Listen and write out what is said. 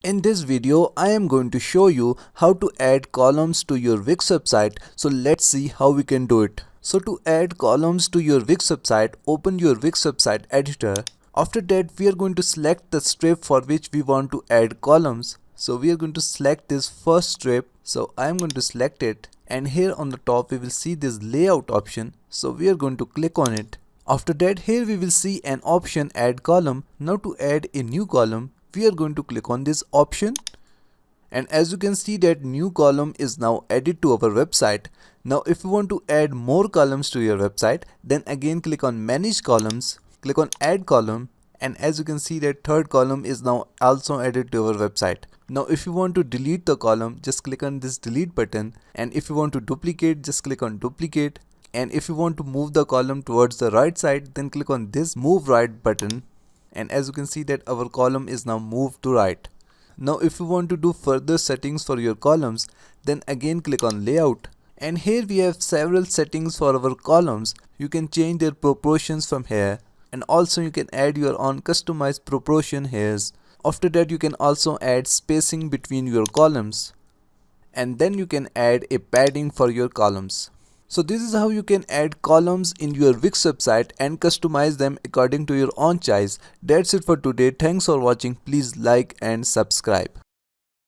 In this video, I am going to show you how to add columns to your Wix website. So let's see how we can do it. So to add columns to your Wix website, open your Wix website editor. After that, we are going to select the strip for which we want to add columns. So we are going to select this first strip. So I am going to select it, and here on the top we will see this layout option. So we are going to click on it. After that, here we will see an option add column. Now to add a new column, we are going to click on this option, and as you can see that new column is now added to our website. Now if you want to add more columns to your website, then again click on manage columns, click on add column, and as you can see that third column is now also added to our website. Now if you want to delete the column, just click on this delete button, and if you want to duplicate, just click on duplicate. And if you want to move the column towards the right side, then click on this move right button, and as you can see that our column is now moved to right. Now if you want to do further settings for your columns, then again click on layout, and here we have several settings for our columns. You can change their proportions from here, and also you can add your own customized proportion here. After that, you can also add spacing between your columns, and then you can add a padding for your columns. So this is how you can add columns in your Wix website and customize them according to your own choice. That's it for today. Thanks for watching. Please like and subscribe.